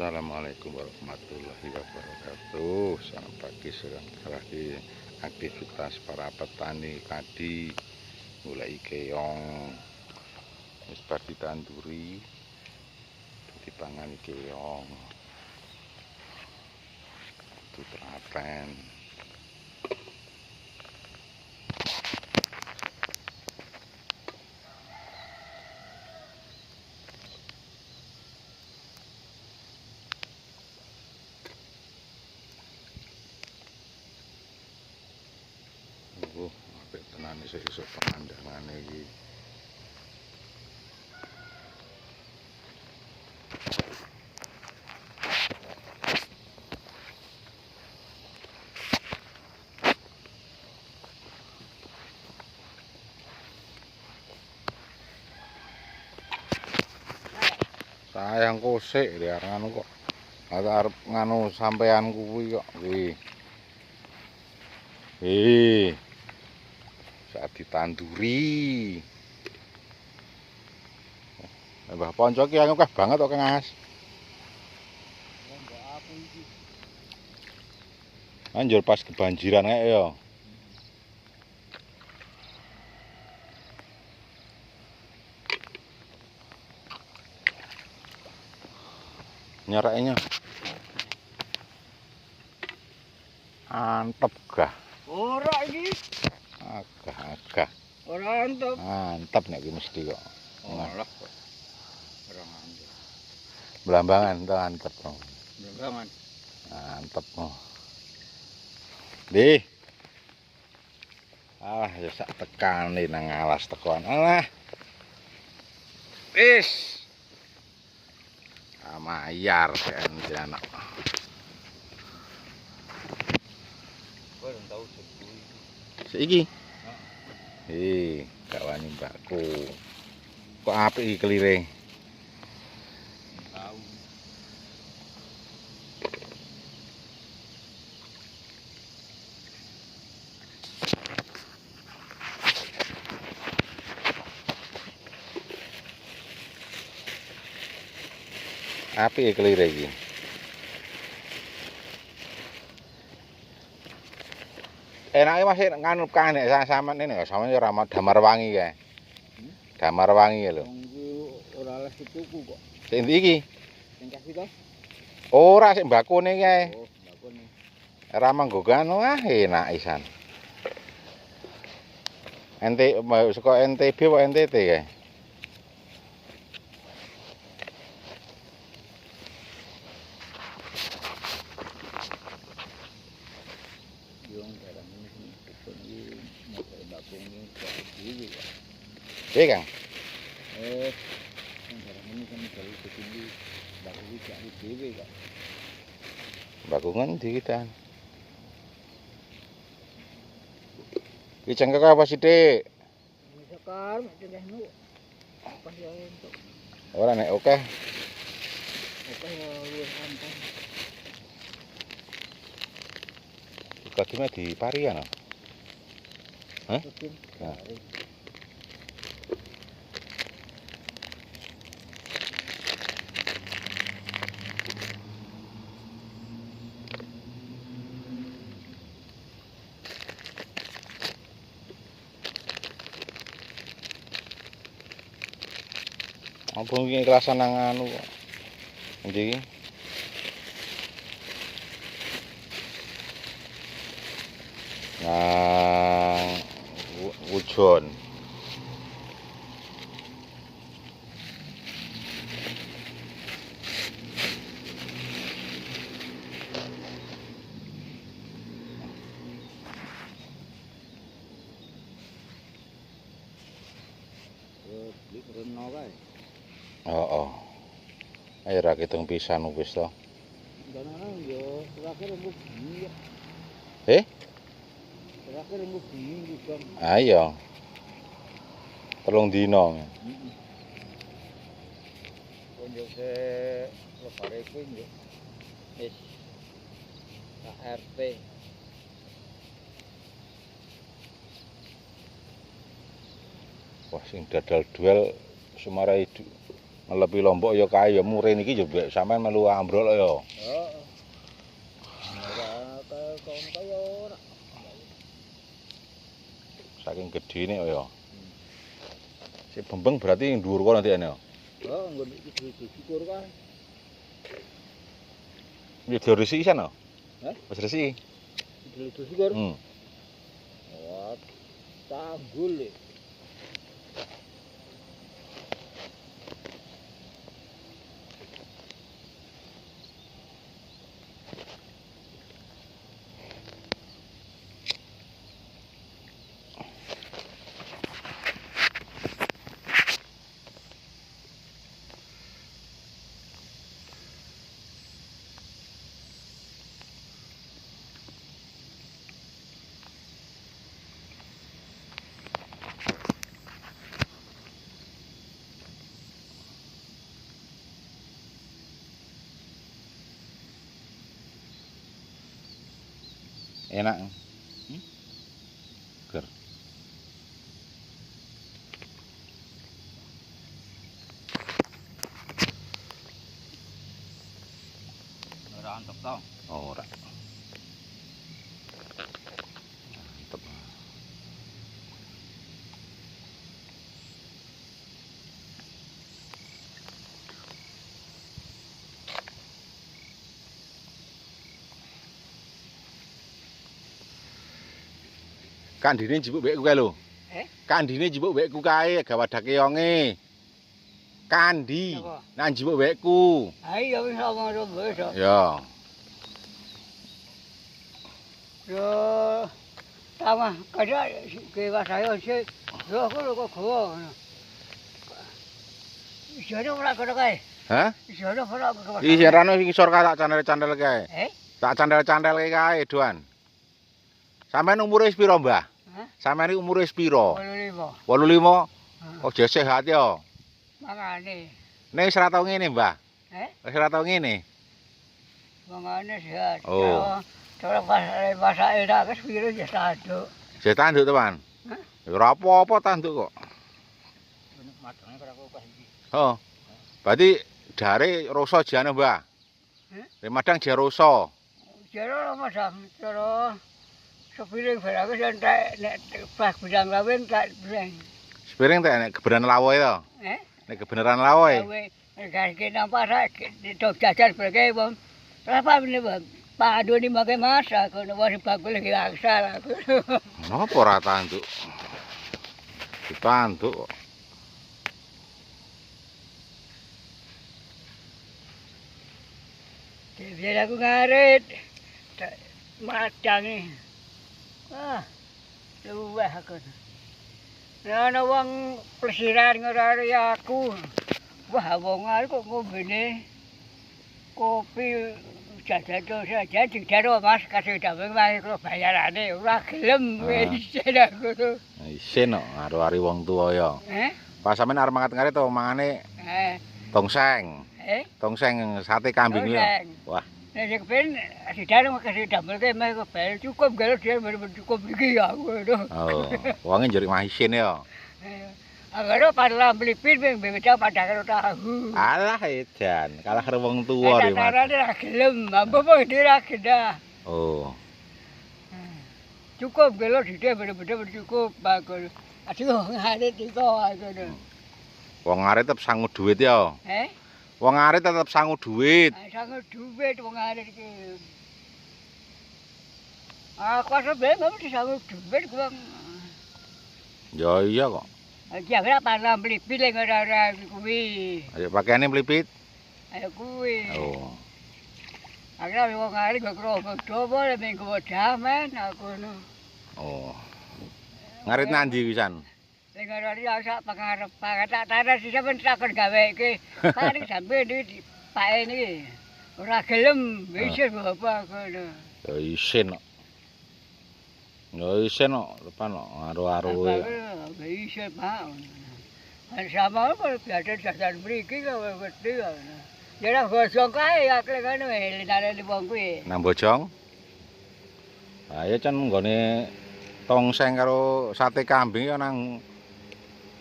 Assalamualaikum warahmatullahi wabarakatuh. Selamat pagi, selamat lagi aktivitas para petani padi mulai keong wis bar ditanduri dipangani keong itu teraten. Apik tenan isuk-isuk pemandangane iki. Sayang kosek dia nganu kok. Arep nganu sampean kuwi kok kuwi. Saat ditanduri. Mbah Ponco ki akeh banget kok Kang As. Anjur pas kebanjiran kayak ya. Nyereknya antep gah. Ora iki. Agah. Ora antep. Mantap nek iki mesti kok. Olah. Ora antep. Blambangan to antep. Blambangan. Mantep. Nggih. Alah ya sak tekane nang alas tekoan. Alah. Wis. Amayar kan anak. Kowe ora tau sepuh. Saiki. Gak wani mbakku. Kok apik iki kelire? Tahu. Apik kelire iki. Enake masih nganu kan nek sampean ini sampeyan ora damar wangi kae. Damar wangi lho. Wong iki ora les tuku kok. Sing ndi iki? Sing kasih to? Ora sik mbakune kae. Oh, mbakune. Ora manggo kanu enak isan. Ente saka NTB apa NTT kae? Yung daerah ini tukun iki nek bakung iki dhewe kok. Iya, Kang. Yang daerah ini kan dari begini bakung iki gak dhewe kok. Bakungan di kita. Iki cengkek apa sih, Dik? Ini sekar mek cengkehmu. Pas ya entuk. Ora nek oke. Oke ya wis anteng. Kadime di parian. Hah? Mungkin. Nah. Ampun iki kelasan nang anu kok. Endi iki? Nang Wujon. Beli reno kae. Oh. Ayo ra kitung pisan wis to. Jangan yo terakhir rembug bumi ya. Terakhir rembug bumi juga. Ayo. 3 dina. Konjo se lepare kuwi yo. Wis KRT. Wah sing dadal duel Sumara Idu Ngelepi Lombok ya kae ya murin iki ya sampean melu ambrol ya. Heeh. Ora kon kaya ora. Saking gedene ya. Sik bembeng berarti dhuwur kono ndekne ya. Oh, nggon iki syukur kae. Ya diresi isan ya. Hah? Wis resi. Itu syukur. Hmm. Wah, tanggul. Enak. Ger. Ora antep to. Ora. Mantep. Kandine jipuk wekku kae lho. Kandine jipuk wekku kae gawadah keonge. Kandi. Apa? Nang jipuk wekku. Ha iya wis omong wis. Ya. Yo sama kada ke saya sih. Yo kok ngono. Isine ora kada kae. Hah? Isine ora kada. Iki rano iki ngisor kae tak candel-candel kae. Tak candel-candel kae doan. Sampeyan umure wis pira, Mbah? Hah? Sampeyan iki umure wis pira? 85. 85. Oh, jek sehat ya. Mangane. Nek wis ora tau ngene, Mbah. Wis ora tau ngene. Mangane sehat. Oh. Cara pas enak wis piro ya tanduk. Jek tanduk, teman. Hah? Ya ora apa-apa tanduk kok. Madane karo aku pas iki. Oh. Berarti dare rasa jane, Mbah. Heh? Madang je rasa. Jero madang, jero sepiring barang wis entek nek pas bidang lawin tak breng. Sepiring tak nek kebenaran lawoe to. Nek kebenaran lawoe. Gas ke nampak sak tok jajan berke wong. Apa meneh Bang? Pak Ado ni makai masak kono wis bakul iki aksal aku. Napa ora tanduk? Ditanduk kok. Biar aku ngarit. Madang ni. Luweh aku. Ana wong plesiran ngono ya aku. Wah, wong arep kok ngombene kopi jajan saja dijaro Mas kasih dawuh wae kok bayarane ora gelem wis aku. Isin kok karo wong tuwa ya. Pas sampean arep mangat-ngarit to mangane tongseng. Tongseng sate kambing ya. Wah. Nek sing ben dijaro kasih dawuh meh kok bayar cukup galo dia cukup iki ya aku. Oh, wonge njurik mah isin ya. Agaro padahal beli pin beda pada karo tahu. Alah edan, kalah karo wong tuwa rek Mas. Carane ra gelem, mbok kok ra gendah. Oh. Cukup gelo dite bener-bener cukup bagus. Aduh ngarit iki ngono. Wong ngarit tetep sangu duit ya. Wong ngarit tetep sangu duit. Sangu duit wong ngarit iki. Kok ben disangu duit wong. Ya iya kok. Jangan apa beli pilih orang kuwi. Ayo pakaiane mlipit. Ayo kuwi. Oh. Akhirnya wong ngali gak kerobok coba minggu damen aku no. Oh. Ngarit nandi pisan. Sing ora sak pangarep tak taras sisa ben takon gawe iki. Paling sampe di Pak ini. Ora gelem wis apa ngono. Ya isin kok. Ya isin kok depan kok aru-aruwe. Isin Pak. Sama kok biasa jajan mriki kok wedi kok. Ya gosong kae akle ngono linane wong kuwi. Nang Bojong. Ha ya can nggone tongseng karo sate kambing ya nang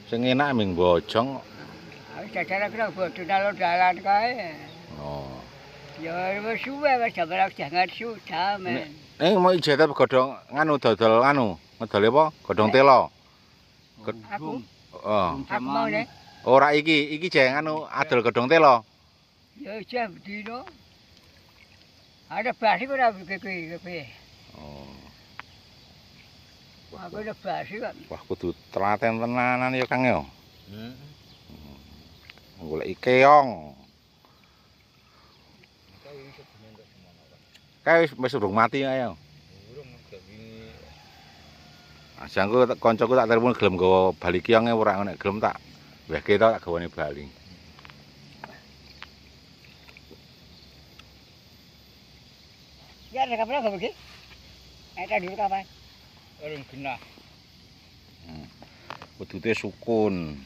sing enak ming Bojong. Jajaran kena bodo nalo dalan kae. Oh. Ya wis suwe wis jam jangan sudah men. Mau ijazah godhong nganu dodol nganu, ngedol apa? Godhong telo. Aku Oh. aku mau nek. Ora iki jeng anu adol godhong telo. Ya jam dino. Ada basi ora kowe. Oh. Aku ada basi kok. Wah, kudu telaten tenanan ya Kang ya. Golek keong. Kae wis urung mati ae. Urung gak wingi. Ajangku kancaku tak telepon gelem nggawa bali keonge ora nek gelem tak wehke tak gawane bali. Ya ada kapan gak begini? Ada dulu kapan? Urung genah. Wedhute sukun.